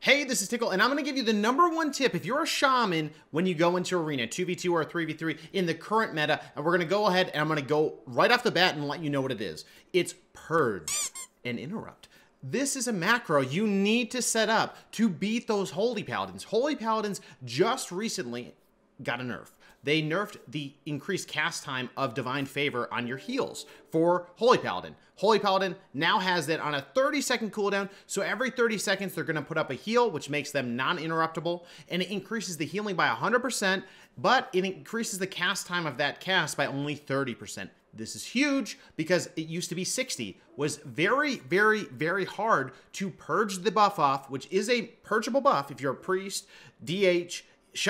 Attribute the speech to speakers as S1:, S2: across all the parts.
S1: Hey, this is Tiqqle, and I'm going to give you the #1 tip if you're a shaman when you go into arena, 2v2 or 3v3 in the current meta, and we're going to go ahead and I'm going to go right off the bat and let you know what it is. It's Purge and Interrupt. This is a macro you need to set up to beat those Holy Paladins. Holy Paladins just recently got a nerf. They nerfed the increased cast time of Divine Favor on your heals for Holy Paladin. Holy Paladin now has that on a 30-second cooldown, so every 30 seconds they're going to put up a heal, which makes them non-interruptible, and it increases the healing by 100%, but it increases the cast time of that cast by only 30%. This is huge because it used to be 60, was very, very, very hard to purge the buff off, which is a purgeable buff if you're a priest, DH,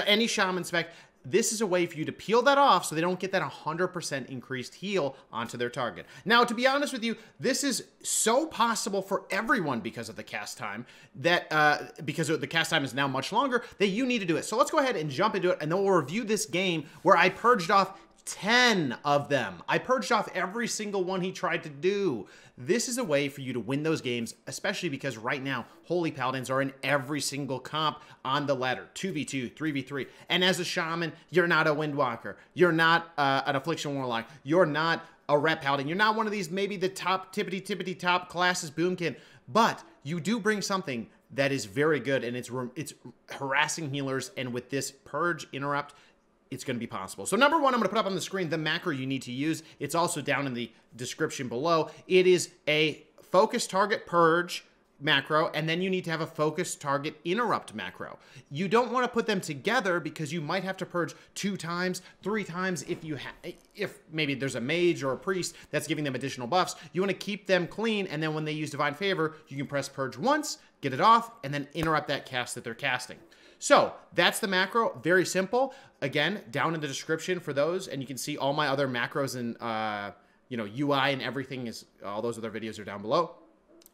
S1: any shaman spec. This is a way for you to peel that off so they don't get that 100% increased heal onto their target. Now, to be honest with you, this is so possible for everyone because of the cast time, that because the cast time is now much longer, that you need to do it. So let's go ahead and jump into it, and then we'll review this game where I purged off 10 of them. I purged off every single one he tried to do. This is a way for you to win those games, especially because right now, Holy Paladins are in every single comp on the ladder. 2v2, 3v3. And as a shaman, you're not a Windwalker. You're not an Affliction Warlock. You're not a Ret Paladin. You're not one of these, maybe the top, tippity top classes Boomkin. But you do bring something that is very good, and it's harassing healers. And with this Purge Interrupt, it's going to be possible. So #1, I'm going to put up on the screen the macro you need to use. It's also down in the description below. It is a focus target purge macro, and then you need to have a focus target interrupt macro. You don't want to put them together because you might have to purge 2 times, 3 times if maybe there's a mage or a priest that's giving them additional buffs. You want to keep them clean, and then when they use Divine Favor, you can press purge once, get it off, and then interrupt that cast that they're casting. So that's the macro, very simple. Again, down in the description for those, and you can see all my other macros and UI and everything all those other videos are down below.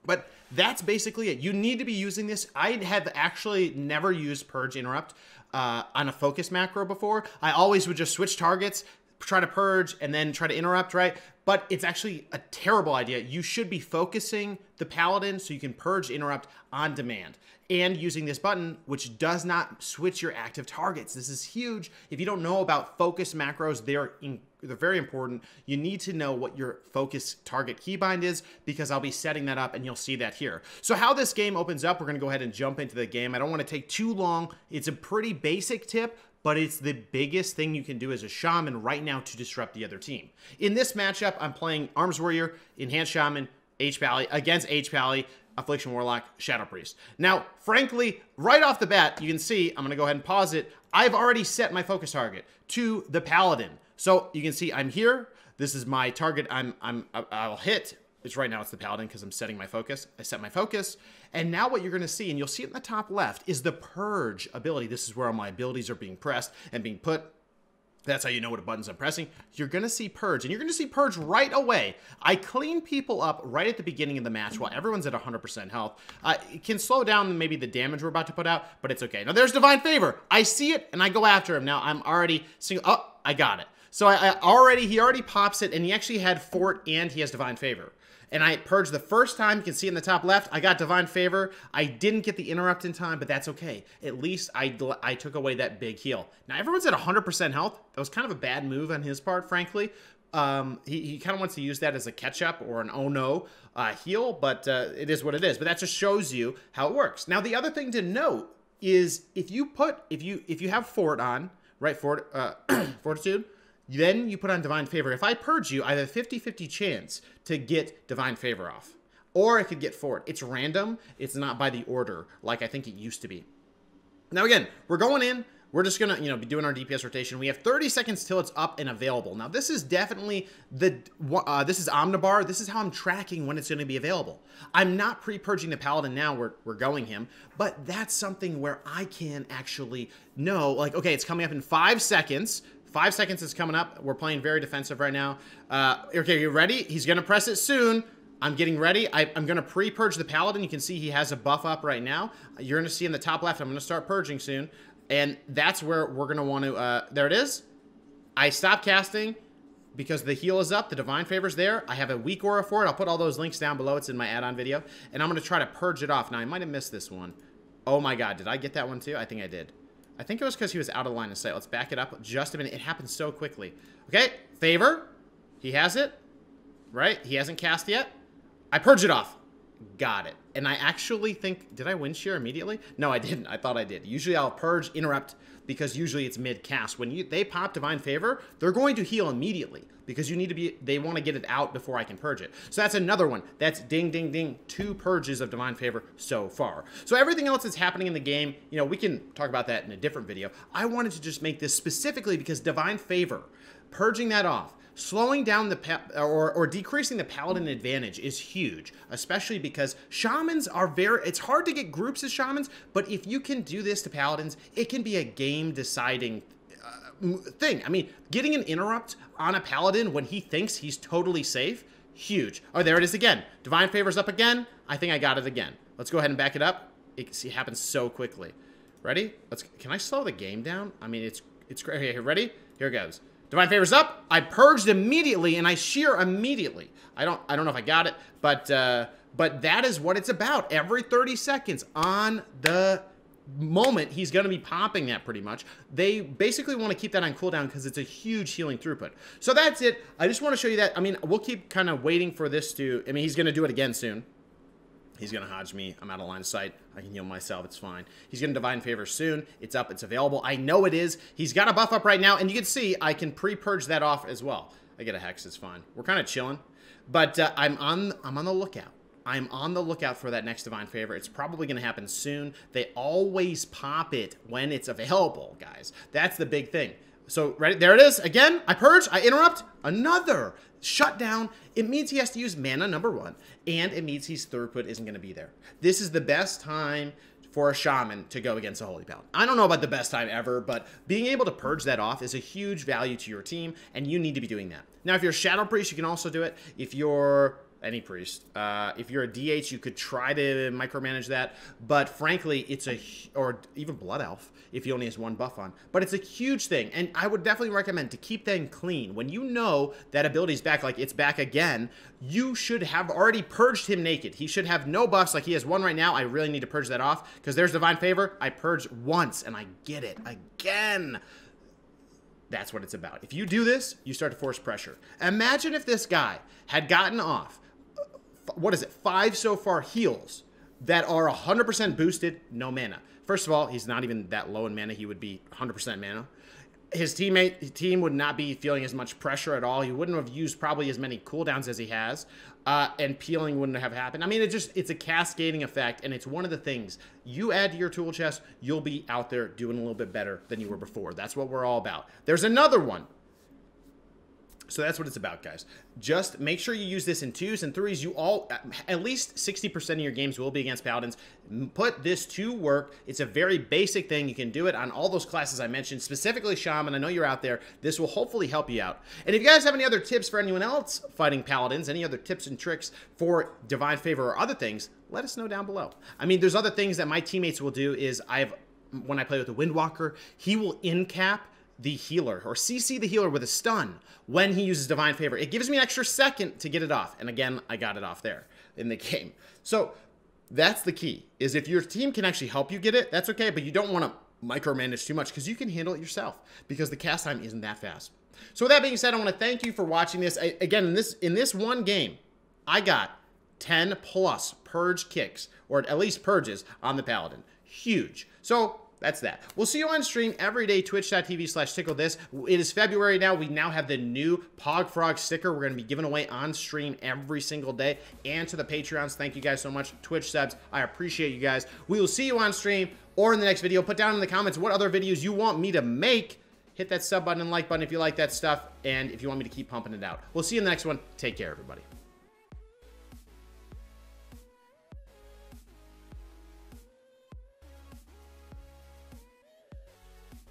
S1: But that's basically it. You need to be using this. I have actually never used Purge Interrupt on a focus macro before. I always would just switch targets, try to purge, and then try to interrupt, right? But it's actually a terrible idea. You should be focusing the Paladin so you can purge interrupt on demand. And using this button, which does not switch your active targets. This is huge. If you don't know about focus macros, they're very important. You need to know what your focus target keybind is, because I'll be setting that up and you'll see that here. So how this game opens up, we're going to go ahead and jump into the game. I don't want to take too long. It's a pretty basic tip, but it's the biggest thing you can do as a shaman right now to disrupt the other team. In this matchup, I'm playing Arms Warrior, Enhanced Shaman, H-Pally, against H-Pally, Affliction Warlock, Shadow Priest. Now, frankly, right off the bat, you can see, I'm going to go ahead and pause it. I've already set my focus target to the Paladin. So you can see I'm here. This is my target I'll hit. Right now it's the Paladin because I'm setting my focus. I set my focus. And now what you're going to see, and you'll see it in the top left, is the Purge ability. This is where all my abilities are being pressed and being put. That's how you know what buttons I'm pressing. You're going to see Purge, and you're going to see Purge right away. I clean people up right at the beginning of the match while everyone's at 100% health. It can slow down maybe the damage we're about to put out, but it's okay. Now, there's Divine Favor. I see it, and I go after him. Now, I'm already seeing, oh, I got it. So he already pops it, and he actually had Fort, and he has Divine Favor. And I purged the first time. You can see in the top left, I got Divine Favor. I didn't get the interrupt in time, but that's okay. At least I took away that big heal. Now, everyone's at 100% health. That was kind of a bad move on his part, frankly. He kind of wants to use that as a catch-up or an oh-no heal, but it is what it is. But that just shows you how it works. Now, the other thing to note is if you have Fort on, right, Fortitude, then you put on Divine Favor. If I purge you, I have a 50-50 chance to get Divine Favor off. Or I could get Fort. It's random. It's not by the order like I think it used to be. Now again, we're going in. We're just going to, be doing our DPS rotation. We have 30 seconds till it's up and available. Now this is definitely this is Omnibar. This is how I'm tracking when it's going to be available. I'm not pre-purging the Paladin now. We're going him. But that's something where I can actually know, like, okay, it's coming up in 5 seconds. 5 seconds is coming up. We're playing very defensive right now. Okay, you ready? He's going to press it soon. I'm getting ready. I'm going to pre-purge the Paladin. You can see he has a buff up right now. You're going to see in the top left, I'm going to start purging soon. And that's where we're going to want to... there it is. I stopped casting because the heal is up. The Divine Favor's there. I have a weak aura for it. I'll put all those links down below. It's in my add-on video. And I'm going to try to purge it off. Now, I might have missed this one. Oh my god, did I get that one too? I think I did. I think it was because he was out of line of sight. Let's back it up just a minute. It happened so quickly. Okay, favor. He has it. Right? He hasn't cast yet. I purge it off. Got it. And I actually think, did I win shear immediately? No, I didn't. I thought I did. Usually I'll purge, interrupt, because usually it's mid-cast. When they pop Divine Favor, they're going to heal immediately because you need to be, they want to get it out before I can purge it. So that's another one. That's ding, ding, ding. 2 purges of Divine Favor so far. So everything else that's happening in the game, you know, we can talk about that in a different video. I wanted to just make this specifically because Divine Favor, purging that off, slowing down the or decreasing the paladin advantage is huge, especially because shamans are it's hard to get groups as shamans, but if you can do this to paladins, it can be a game deciding thing. I mean, getting an interrupt on a paladin when he thinks he's totally safe, huge. Oh, there it is again. Divine Favor's up again. I think I got it again. Let's go ahead and back it up. It happens so quickly. Ready? Can I slow the game down? I mean, it's great. Here, ready? Here it goes. Divine Favor's up. I purged immediately and I shear immediately. I don't know if I got it, but that is what it's about. Every 30 seconds on the moment, he's going to be popping that pretty much. They basically want to keep that on cooldown because it's a huge healing throughput. So that's it. I just want to show you that. I mean, we'll keep kind of waiting for this to, I mean, he's going to do it again soon. He's going to hodge me. I'm out of line of sight. I can heal myself. It's fine. He's going to Divine Favor soon. It's up. It's available. I know it is. He's got a buff up right now, and you can see I can pre-purge that off as well. I get a Hex. It's fine. We're kind of chilling, but I'm on the lookout. I'm on the lookout for that next Divine Favor. It's probably going to happen soon. They always pop it when it's available, guys. That's the big thing. So, ready? There it is. Again, I purge. I interrupt. Another shutdown. It means he has to use mana, number 1, and it means his throughput isn't going to be there. This is the best time for a shaman to go against a Holy Paladin. I don't know about the best time ever, but being able to purge that off is a huge value to your team, and you need to be doing that. Now, if you're a Shadow Priest, you can also do it. If you're any priest, if you're a DH, you could try to micromanage that, but frankly, it's or even Blood Elf, if he only has 1 buff on. But it's a huge thing, and I would definitely recommend to keep them clean. When you know that ability's back, like it's back again, you should have already purged him naked. He should have no buffs, like he has 1 right now. I really need to purge that off, because there's Divine Favor. I purge once, and I get it again. That's what it's about. If you do this, you start to force pressure. Imagine if this guy had gotten off, what is it, 5 so far heals that are 100% boosted, no mana. First of all, he's not even that low in mana. He would be 100% mana. His team would not be feeling as much pressure at all. He wouldn't have used probably as many cooldowns as he has, and peeling wouldn't have happened. I mean, it's a cascading effect, and it's one of the things you add to your tool chest, you'll be out there doing a little bit better than you were before. That's what we're all about. There's another one. So that's what it's about, guys. Just make sure you use this in 2s and 3s. You all, at least 60% of your games will be against Paladins. Put this to work. It's a very basic thing. You can do it on all those classes I mentioned, specifically Shaman. I know you're out there. This will hopefully help you out. And if you guys have any other tips for anyone else fighting Paladins, any other tips and tricks for Divine Favor or other things, let us know down below. I mean, there's other things that my teammates will do is when I play with the Windwalker, he will in-cap the healer or CC the healer with a stun when he uses Divine Favor. It gives me an extra second to get it off. And again, I got it off there in the game. So that's the key, is if your team can actually help you get it, that's okay, but you don't want to micromanage too much because you can handle it yourself because the cast time isn't that fast. So with that being said, I want to thank you for watching this. Again, in this one game, I got 10 plus purge kicks, or at least purges on the Paladin. Huge. So that's that. We'll see you on stream every day, twitch.tv/Tiqqle this. It is February now. We now have the new Pog Frog sticker we're going to be giving away on stream every single day. And to the Patreons, thank you guys so much. Twitch subs, I appreciate you guys. We will see you on stream or in the next video. Put down in the comments what other videos you want me to make. Hit that sub button and like button if you like that stuff. And if you want me to keep pumping it out. We'll see you in the next one. Take care, everybody.